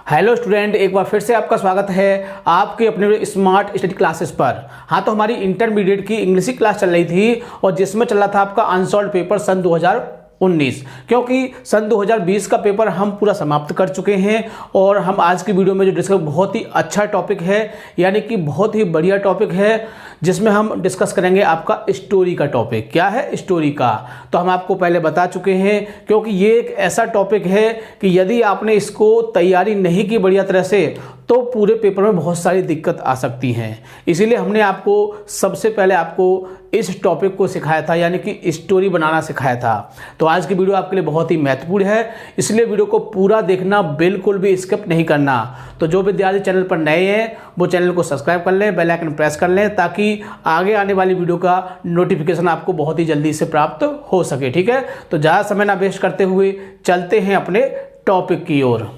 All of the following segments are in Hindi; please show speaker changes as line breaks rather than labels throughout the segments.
हेलो स्टूडेंट, एक बार फिर से आपका स्वागत है आपके अपने स्मार्ट स्टडी क्लासेस पर। हाँ, तो हमारी इंटरमीडिएट की इंग्लिश की क्लास चल रही थी और जिसमें चल रहा था आपका अनसॉल्व पेपर सन 2019, क्योंकि सन 2020 का पेपर हम पूरा समाप्त कर चुके हैं। और हम आज की वीडियो में जो डिस्कस, बहुत ही अच्छा टॉपिक है, यानी कि बहुत ही बढ़िया टॉपिक है, जिसमें हम डिस्कस करेंगे आपका स्टोरी का टॉपिक। क्या है? स्टोरी का। तो हम आपको पहले बता चुके हैं, क्योंकि ये एक ऐसा टॉपिक है कि यदि आपने इसको तैयारी नहीं की बढ़िया तरह से तो पूरे पेपर में बहुत सारी दिक्कत आ सकती हैं। इसीलिए हमने आपको सबसे पहले इस टॉपिक को सिखाया था, यानी कि स्टोरी बनाना सिखाया था। तो आज की वीडियो आपके लिए बहुत ही महत्वपूर्ण है, इसलिए वीडियो को पूरा देखना, बिल्कुल भी स्किप नहीं करना। तो जो विद्यार्थी चैनल पर नए हैं वो चैनल को सब्सक्राइब कर लें, बेल आइकन प्रेस कर लें, ताकि आगे आने वाली वीडियो का नोटिफिकेशन आपको बहुत ही जल्दी से प्राप्त हो सके। ठीक है, तो ज़्यादा समय ना वेस्ट करते हुए चलते हैं अपने टॉपिक की ओर।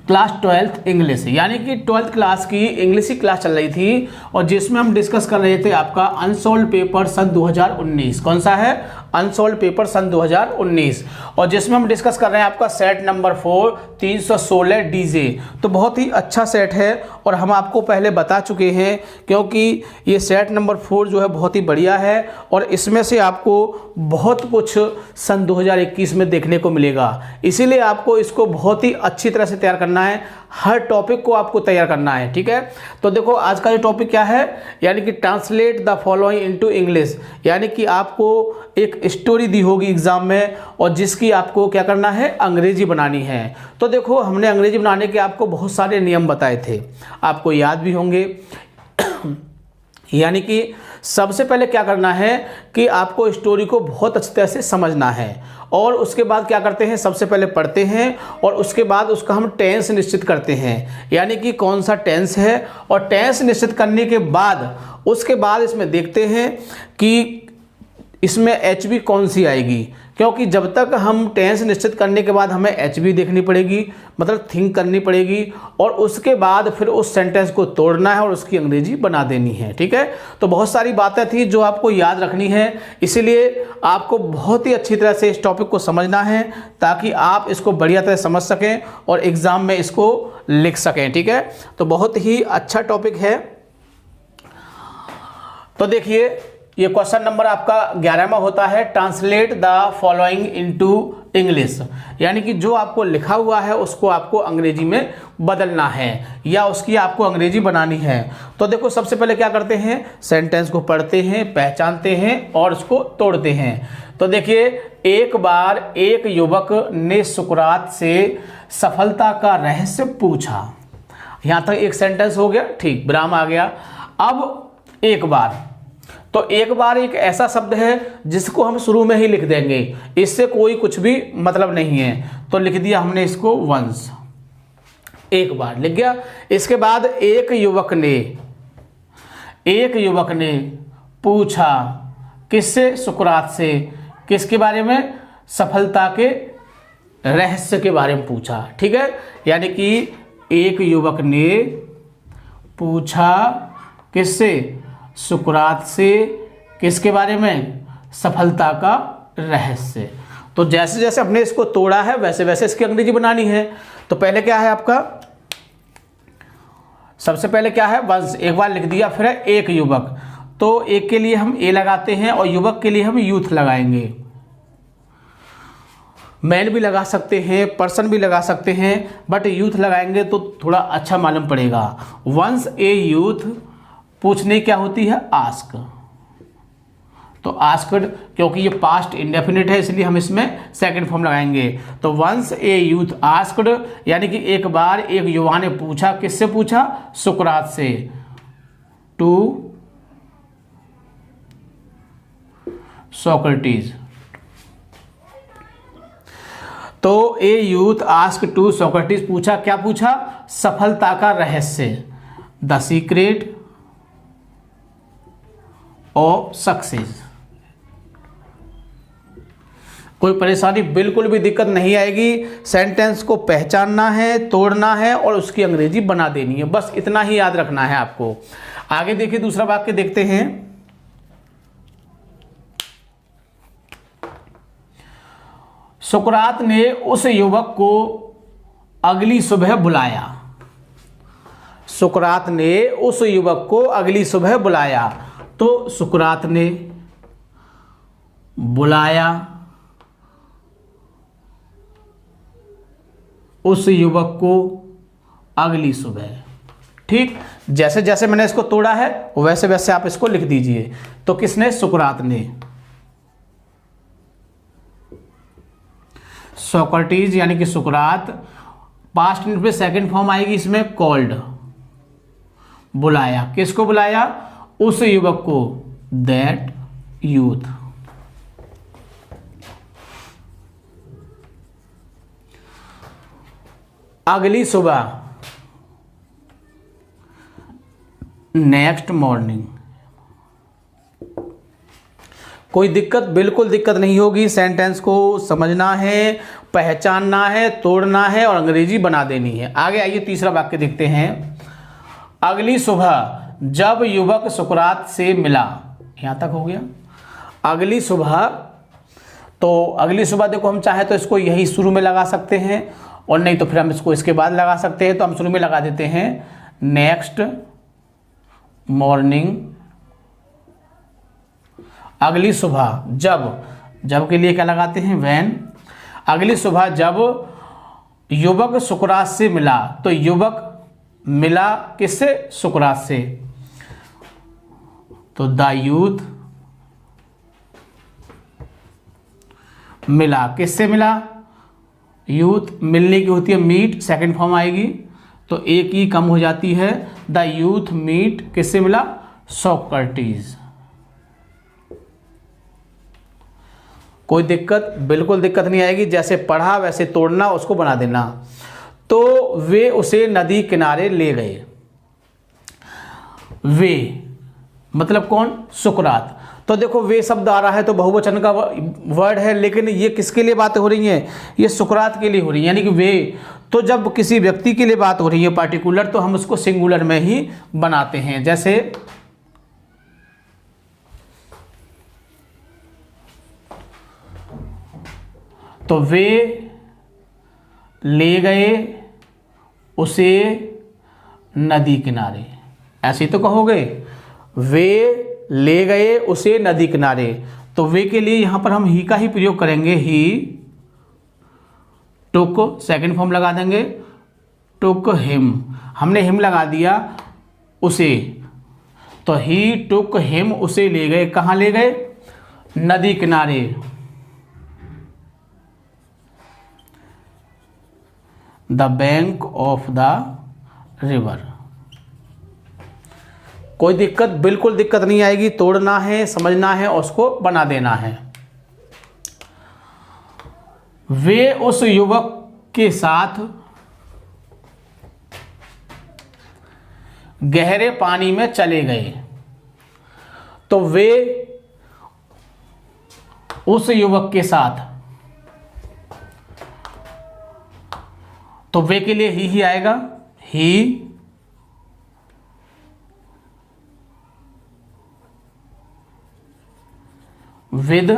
क्लास 12th इंग्लिश, यानी कि 12th क्लास की इंग्लिश की क्लास चल रही थी और जिसमें हम डिस्कस कर रहे थे आपका अनसॉल्व पेपर सन 2019। कौन सा है? अनसॉल्व पेपर सन 2019। और जिसमें हम डिस्कस कर रहे हैं आपका सेट नंबर 4 316 डीजे। तो बहुत ही अच्छा सेट है और हम आपको पहले बता चुके हैं, क्योंकि ये सेट नंबर 4 जो है बहुत ही बढ़िया है और इसमें से आपको बहुत कुछ सन 2021 में देखने को मिलेगा। इसीलिए आपको इसको बहुत ही अच्छी तरह से तैयार करना है, हर टॉपिक को आपको तैयार करना है। ठीक है, तो देखो आज का जो टॉपिक क्या है, यानी कि translate the following into English, यानी कि आपको एक स्टोरी दी होगी एग्जाम में और जिसकी आपको क्या करना है, अंग्रेजी बनानी है। तो देखो, हमने अंग्रेजी बनाने के आपको बहुत सारे नियम बताए थे, आपको याद भी होंगे। यानी कि सबसे पहले क्या करना है कि आपको स्टोरी को बहुत अच्छी तरह से समझना है और उसके बाद क्या करते हैं, सबसे पहले पढ़ते हैं और उसके बाद उसका हम टेंस निश्चित करते हैं, यानी कि कौन सा टेंस है। और टेंस निश्चित करने के बाद उसके बाद इसमें देखते हैं कि इसमें एचबी कौन सी आएगी, क्योंकि जब तक हम टेंस निश्चित करने के बाद हमें एचबी देखनी पड़ेगी, मतलब थिंक करनी पड़ेगी, और उसके बाद फिर उस सेंटेंस को तोड़ना है और उसकी अंग्रेजी बना देनी है। ठीक है, तो बहुत सारी बातें थी जो आपको याद रखनी है, इसीलिए आपको बहुत ही अच्छी तरह से इस टॉपिक को समझना है ताकि आप इसको बढ़िया तरह समझ सकें और एग्जाम में इसको लिख सकें। ठीक है, तो बहुत ही अच्छा टॉपिक है। तो देखिए, ये क्वेश्चन नंबर आपका 11वां होता है, translate the following into English, यानी कि जो आपको लिखा हुआ है उसको आपको अंग्रेजी में बदलना है या उसकी आपको अंग्रेजी बनानी है। तो देखो, सबसे पहले क्या करते हैं, सेंटेंस को पढ़ते हैं, पहचानते हैं और उसको तोड़ते हैं। तो देखिए, एक बार एक युवक ने सुकरात से सफलता का रहस्य पूछा। यहां तक एक सेंटेंस हो गया, ठीक, विराम आ गया। अब एक बार, तो एक बार एक ऐसा शब्द है जिसको हम शुरू में ही लिख देंगे, इससे कोई कुछ भी मतलब नहीं है। तो लिख दिया हमने इसको वंस, एक बार लिख गया। इसके बाद एक युवक ने पूछा, किससे? सुकरात से। किसके बारे में? सफलता के रहस्य के बारे में पूछा। ठीक है, यानी कि एक युवक ने पूछा किससे? सुकरात से। किसके बारे में? सफलता का रहस्य। तो जैसे जैसे हमने इसको तोड़ा है वैसे वैसे इसकी अंग्रेजी बनानी है। तो पहले क्या है आपका, सबसे पहले क्या है, वंस, एक बार लिख दिया। फिर है एक युवक, तो एक के लिए हम ए लगाते हैं और युवक के लिए हम यूथ लगाएंगे। मैन भी लगा सकते हैं, पर्सन भी लगा सकते हैं, बट यूथ लगाएंगे तो थोड़ा अच्छा मालूम पड़ेगा। वंस ए यूथ, पूछने क्या होती है, आस्क। तो आस्क्ड, क्योंकि ये पास्ट इंडेफिनिट है इसलिए हम इसमें सेकंड फॉर्म लगाएंगे। तो वंस ए यूथ आस्क्ड, यानी कि एक बार एक युवा ने पूछा। किससे पूछा? सुकरात से। To Socrates. तो a youth ask to Socrates, पूछा, क्या पूछा? सफलता का रहस्य, द सीक्रेट ऑफ सक्सेस। कोई परेशानी, बिल्कुल भी दिक्कत नहीं आएगी। सेंटेंस को पहचानना है, तोड़ना है और उसकी अंग्रेजी बना देनी है, बस इतना ही याद रखना है आपको। आगे देखिए, दूसरा वाक्य देखते हैं। सुकरात ने उस युवक को अगली सुबह बुलाया। सुकरात ने उस युवक को अगली सुबह बुलाया। तो सुकरात ने बुलाया उस युवक को अगली सुबह। ठीक, जैसे जैसे मैंने इसको तोड़ा है वैसे वैसे आप इसको लिख दीजिए। तो किसने? सुकरात ने। सोक्रेटिस यानी कि सुकरात, पास्ट टेंस में सेकंड फॉर्म आएगी इसमें कॉल्ड, बुलाया। किसको बुलाया? उस युवक को, दैट यूथ। अगली सुबह, नेक्स्ट मॉर्निंग। कोई दिक्कत, बिल्कुल दिक्कत नहीं होगी। सेंटेंस को समझना है, पहचानना है, तोड़ना है और अंग्रेजी बना देनी है। आगे आइए तीसरा वाक्य देखते हैं। अगली सुबह जब युवक सुकरात से मिला, यहां तक हो गया। अगली सुबह, तो अगली सुबह देखो हम चाहे तो इसको यही शुरू में लगा सकते हैं और नहीं तो फिर हम इसको इसके बाद लगा सकते हैं। तो हम शुरू में लगा देते हैं नेक्स्ट मॉर्निंग। अगली सुबह जब के लिए क्या लगाते हैं? व्हेन। अगली सुबह जब युवक सुकरात से मिला, तो युवक मिला किससे? सुकरात से। तो द यूथ मिला, किससे मिला? यूथ। मिलने की होती है मीट, सेकंड फॉर्म आएगी तो एक ही कम हो जाती है। द यूथ मीट, किससे मिला? सोक्रेटिस। कोई दिक्कत, बिल्कुल दिक्कत नहीं आएगी। जैसे पढ़ा वैसे तोड़ना, उसको बना देना। तो वे उसे नदी किनारे ले गए। वे मतलब कौन? सुकरात। तो देखो वे शब्द आ रहा है तो बहुवचन का वर्ड है, लेकिन ये किसके लिए बातें हो रही हैं? ये सुकरात के लिए हो रही है, यानी कि वे। तो जब किसी व्यक्ति के लिए बात हो रही है पार्टिकुलर, तो हम उसको सिंगुलर में ही बनाते हैं। जैसे तो वे ले गए उसे नदी किनारे, ऐसे ही तो कहोगे। वे ले गए उसे नदी किनारे। तो वे के लिए यहां पर हम ही का ही प्रयोग करेंगे। ही टुक, सेकंड फॉर्म लगा देंगे, टुक हिम। हमने हिम लगा दिया उसे, तो ही टुक हिम, उसे ले गए। कहां ले गए? नदी किनारे। The bank of the river. कोई दिक्कत, बिल्कुल दिक्कत नहीं आएगी। तोड़ना है, समझना है और उसको बना देना है। वे उस युवक के साथ गहरे पानी में चले गए। तो वे उस युवक के साथ, तो वे के लिए ही आएगा। ही विद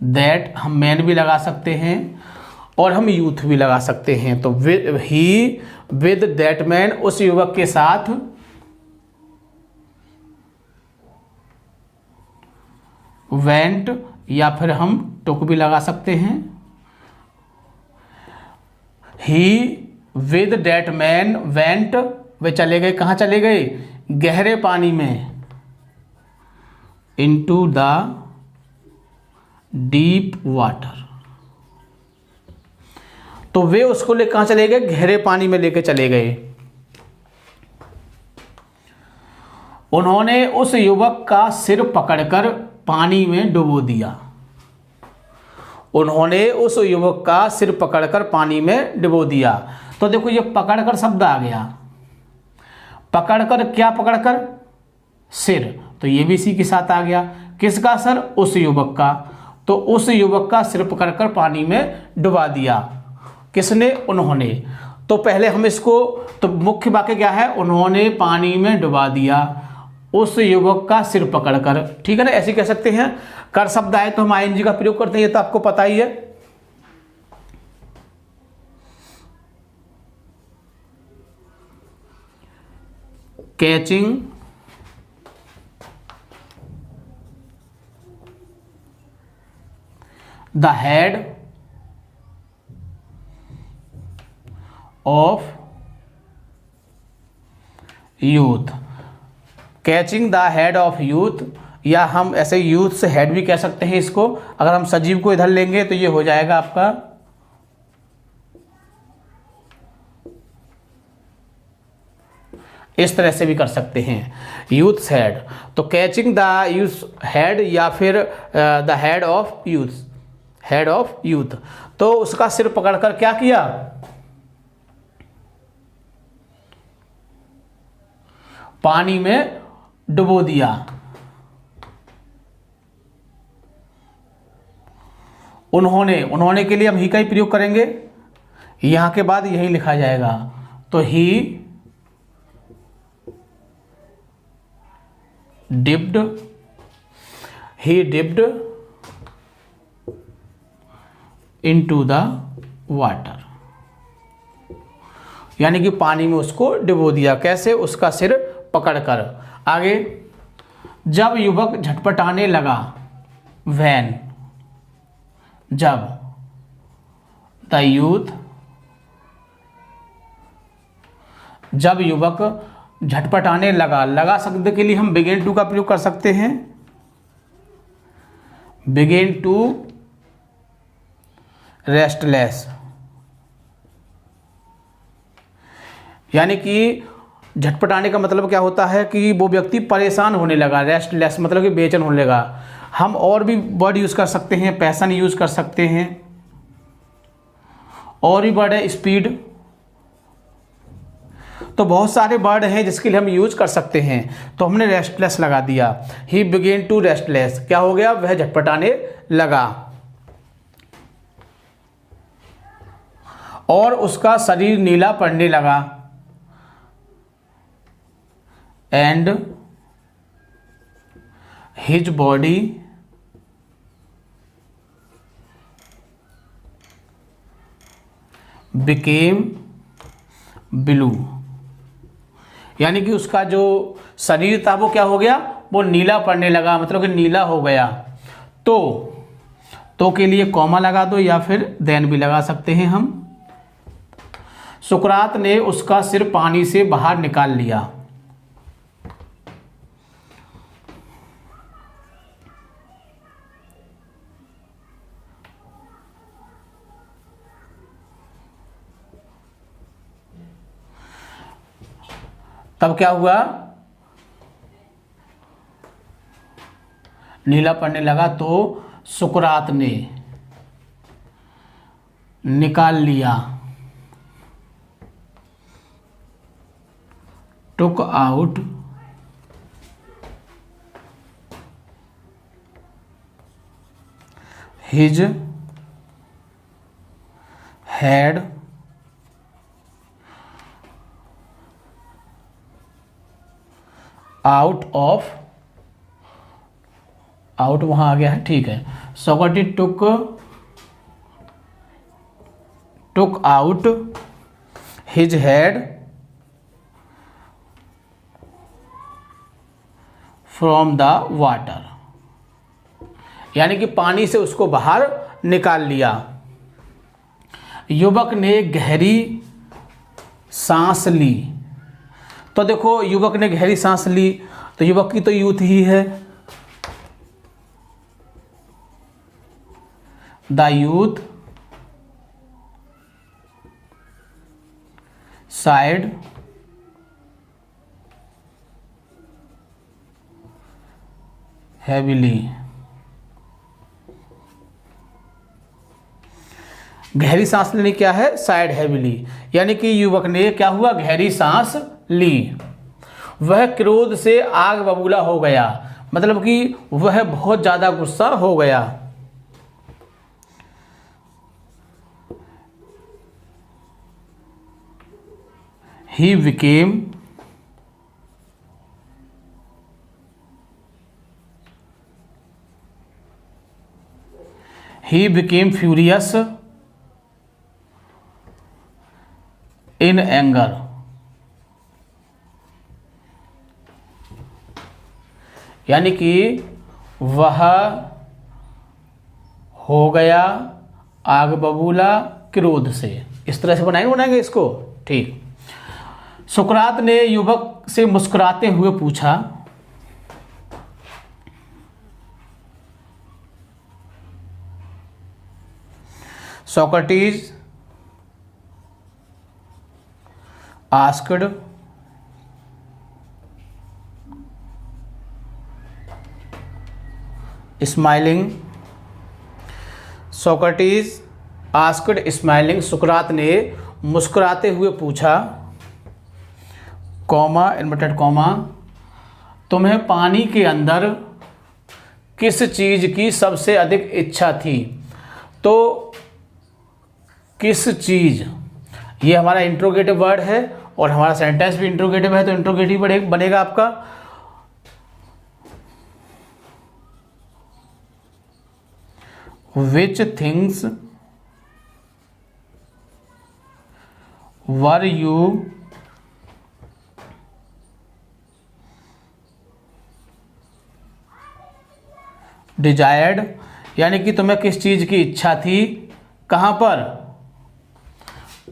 दैट, हम मैन भी लगा सकते हैं और हम यूथ भी लगा सकते हैं। तो ही विद दैट मैन, उस युवक के साथ वेंट, या फिर हम टुक भी लगा सकते हैं। ही विद दैट मैन वेंट, वे चले गए। कहां चले गए? गहरे पानी में। Into the deep water. तो वे उसको ले कहां चले गए? गहरे पानी में लेके चले गए। उन्होंने उस युवक का सिर पकड़कर पानी में डुबो दिया। उन्होंने उस युवक का सिर पकड़कर पानी में डुबो दिया। तो देखो ये पकड़कर शब्द आ गया। पकड़कर, क्या पकड़कर? सिर। तो ये भी इसी के साथ आ गया। किसका सर? उस युवक का। तो उस युवक का सिर पकड़कर पानी में डुबा दिया। किसने? उन्होंने। तो पहले हम इसको, तो मुख्य वाक्य क्या है? उन्होंने पानी में डुबा दिया। उस युवक का सिर पकड़कर, ठीक है ना, ऐसे कह सकते हैं। कर शब्द आए तो हम आईएनजी का प्रयोग करते हैं, ये तो आपको पता ही है। Catching the head of youth, catching the head of youth, या हम ऐसे यूथ से हेड भी कह सकते हैं इसको। अगर हम सजीव को इधर लेंगे तो ये हो जाएगा आपका इस तरह से भी कर सकते हैं, यूथ हेड। तो कैचिंग द यूथ हेड या फिर the head of youth, head of youth. तो उसका सिर पकड़कर क्या किया, पानी में डुबो दिया। उन्होंने के लिए हम ही का ही प्रयोग करेंगे, यहां के बाद यही लिखा जाएगा। तो ही डिप्ड इनटू द वाटर, यानी कि पानी में उसको डुबो दिया। कैसे, उसका सिर पकड़कर। आगे, जब युवक झटपटाने लगा, वैन, जब द यूथ, जब युवक झटपटाने लगा, लगा शब्द के लिए हम बिगेन टू का प्रयोग कर सकते हैं, बिगेन टू रेस्टलेस, यानी कि झटपटाने का मतलब क्या होता है कि वो व्यक्ति परेशान होने लगा, रेस्टलेस मतलब कि बेचैन होने लगा। हम और भी वर्ड यूज कर सकते हैं, पैशन यूज कर सकते हैं, और भी वर्ड है स्पीड। तो बहुत सारे वर्ड हैं जिसके लिए हम यूज कर सकते हैं। तो हमने रेस्टलेस लगा दिया, ही बिगेन टू रेस्टलेस, क्या हो गया, वह झटपटाने लगा और उसका शरीर नीला पड़ने लगा, and his body became blue, यानी कि उसका जो शरीर था वो क्या हो गया, वो नीला पड़ने लगा, मतलब कि नीला हो गया। तो के लिए कॉमा लगा दो या फिर देन भी लगा सकते हैं हम। सुकरात ने उसका सिर पानी से बाहर निकाल लिया, तब क्या हुआ, नीला पड़ने लगा। तो सुकरात ने निकाल लिया, took out his head out of, out वहां आ गया है, ठीक है। Socrates took out his head from the water, यानी कि पानी से उसको बाहर निकाल लिया। युवक ने गहरी सांस ली, तो देखो युवक ने गहरी सांस ली, तो युवक की तो यूथ ही है, द यूथ साइड हैविली, गहरी सांस लेने क्या है, साइड हैविली, यानी कि युवक ने क्या हुआ, गहरी सांस ली। वह क्रोध से आग बबूला हो गया, मतलब कि वह बहुत ज्यादा गुस्सा हो गया। He became he became furious in anger, यानी कि वह हो गया आग बबूला क्रोध से। इस तरह से बनाएंगे इसको। ठीक। सुकरात ने युवक से मुस्कुराते हुए पूछा, Socrates asked smiling, Socrates asked smiling, सुकरात ने मुस्कुराते हुए पूछा, कॉमा इन्वर्टेड कॉमा, तुम्हें पानी के अंदर किस चीज़ की सबसे अधिक इच्छा थी। तो किस चीज़, ये हमारा इंट्रोगेटिव वर्ड है और हमारा सेंटेंस भी इंट्रोगेटिव है, तो इंट्रोगेटिव बनेगा आपका which things were you desired, यानी कि तुम्हें किस चीज़ की इच्छा थी। कहाँ पर,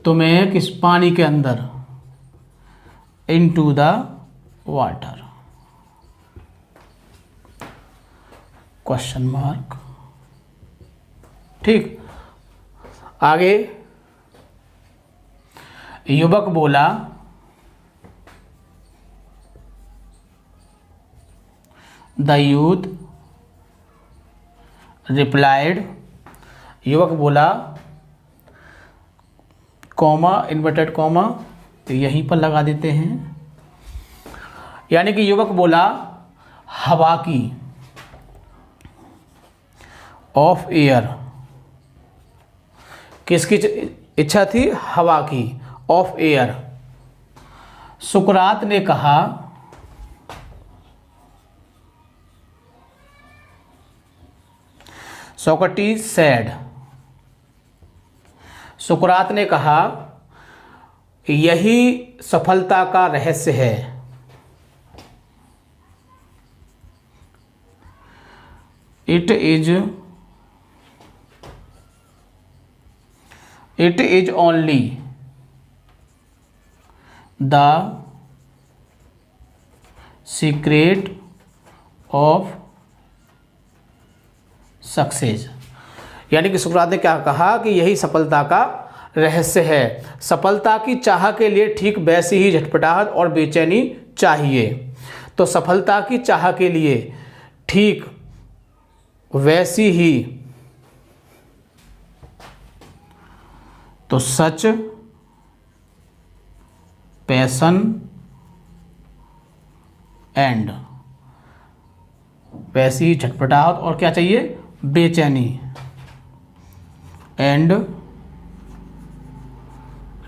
तुम्हें किस पानी के अंदर, into the water, question mark. ठीक। आगे युवक बोला, द यूथ रिप्लाइड, युवक बोला, कॉमा इन्वर्टेड कॉमा, तो यहीं पर लगा देते हैं, यानी कि युवक बोला हवा की, ऑफ एयर, किसकी इच्छा थी, हवा की, ऑफ एयर। सुकरात ने कहा, सोक्रेटिस सेड, सुकरात ने कहा यही सफलता का रहस्य है। It is only the secret of success, यानी कि सुकरात ने क्या कहा कि यही सफलता का रहस्य है। सफलता की चाह के लिए ठीक वैसी ही झटपटाहट और बेचैनी चाहिए। तो सफलता की चाह के लिए ठीक वैसी ही, तो सच, पैशन एंड, वैसी ही झटपटाहट और क्या चाहिए, बेचैनी, एंड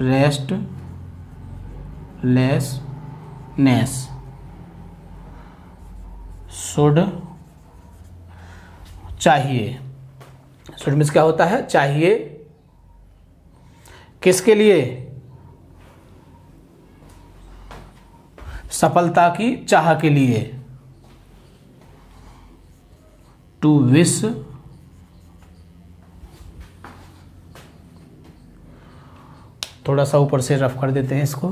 रेस्टलेसनेस शुड चाहिए। शुड मीन्स क्या होता है, चाहिए, किसके लिए, सफलता की चाह के लिए, टू विश थोड़ा सा ऊपर से रफ कर देते हैं इसको।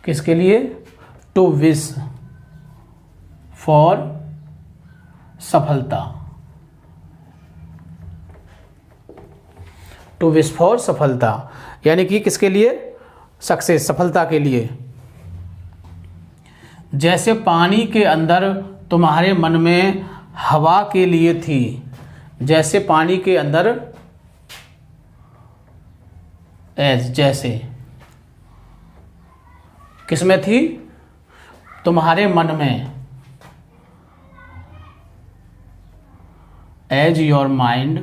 किसके लिए, टू विश फॉर सफलता, टू विश फॉर सफलता, यानी कि किसके लिए, सक्सेस, सफलता के लिए। जैसे पानी के अंदर तुम्हारे मन में हवा के लिए थी, जैसे पानी के अंदर, एज, जैसे, किसमें थी, तुम्हारे मन में, as your mind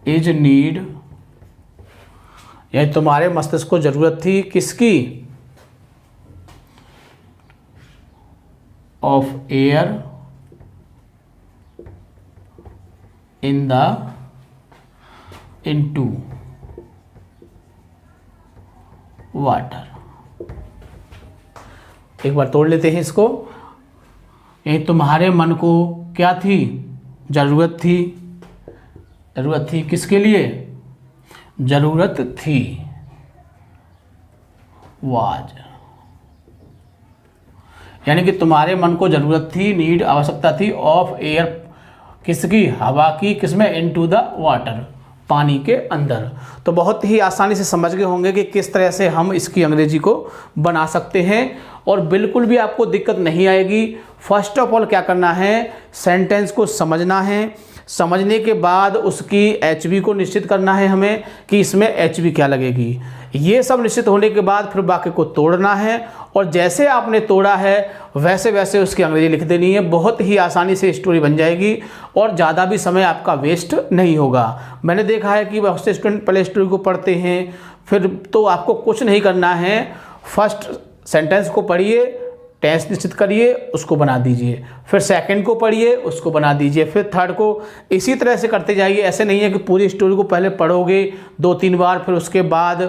is need, यानी तुम्हारे मस्तिष्क को जरूरत थी किसकी, of air in the into water. एक बार तोड़ लेते हैं इसको। ये तुम्हारे मन को क्या थी, जरूरत थी, जरूरत थी किसके लिए, जरूरत थी, वाज, यानी कि तुम्हारे मन को जरूरत थी, नीड आवश्यकता थी, ऑफ एयर किसकी, हवा की, किसमें, इनटू द वाटर, पानी के अंदर। तो बहुत ही आसानी से समझ गए होंगे कि किस तरह से हम इसकी अंग्रेजी को बना सकते हैं और बिल्कुल भी आपको दिक्कत नहीं आएगी। फर्स्ट ऑफ ऑल क्या करना है, सेंटेंस को समझना है, समझने के बाद उसकी एचवी को निश्चित करना है हमें कि इसमें एचवी क्या लगेगी। ये सब निश्चित होने के बाद फिर वाक्य को तोड़ना है और जैसे आपने तोड़ा है वैसे वैसे उसकी अंग्रेजी लिख देनी है। बहुत ही आसानी से स्टोरी बन जाएगी और ज़्यादा भी समय आपका वेस्ट नहीं होगा। मैंने देखा है कि बहुत से स्टूडेंट पहले स्टोरी को पढ़ते हैं, फिर तो आपको कुछ नहीं करना है, फर्स्ट सेंटेंस को पढ़िए, टेंस निश्चित करिए, उसको बना दीजिए, फिर सेकंड को पढ़िए, उसको बना दीजिए, फिर थर्ड को, इसी तरह से करते जाइए। ऐसे नहीं है कि पूरी स्टोरी को पहले पढ़ोगे 2-3 बार फिर उसके बाद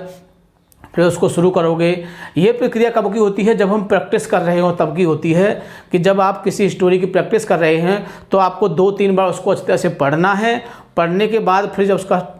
फिर उसको शुरू करोगे। ये प्रक्रिया कब की होती है, जब हम प्रैक्टिस कर रहे हो तब की होती है कि जब आप किसी स्टोरी की प्रैक्टिस कर रहे हैं तो आपको 2-3 बार उसको अच्छी तरह से पढ़ना है। पढ़ने के बाद फिर जब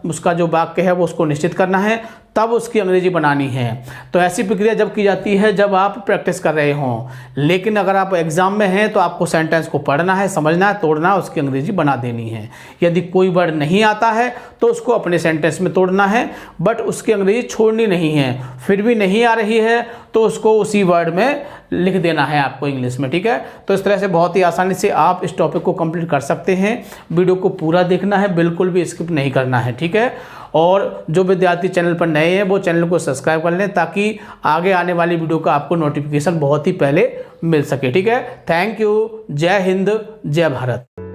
उसका जो वाक्य है वो उसको निश्चित करना है, तब उसकी अंग्रेजी बनानी है। तो ऐसी प्रक्रिया जब की जाती है जब आप प्रैक्टिस कर रहे हों। लेकिन अगर आप एग्जाम में हैं तो आपको सेंटेंस को पढ़ना है, समझना है, तोड़ना है, उसकी अंग्रेजी बना देनी है। यदि कोई वर्ड नहीं आता है तो उसको अपने सेंटेंस में तोड़ना है, बट उसकी अंग्रेजी छोड़नी नहीं है। फिर भी नहीं आ रही है तो उसको उसी वर्ड में लिख देना है आपको इंग्लिश में, ठीक है। तो इस तरह से बहुत ही आसानी से आप इस टॉपिक को कंप्लीट कर सकते हैं। वीडियो को पूरा देखना है, बिल्कुल भी स्किप नहीं करना है, ठीक है। और जो विद्यार्थी चैनल पर नए हैं वो चैनल को सब्सक्राइब कर लें ताकि आगे आने वाली वीडियो का आपको नोटिफिकेशन बहुत ही पहले मिल सके, ठीक है। Thank you. जय हिंद, जय भारत।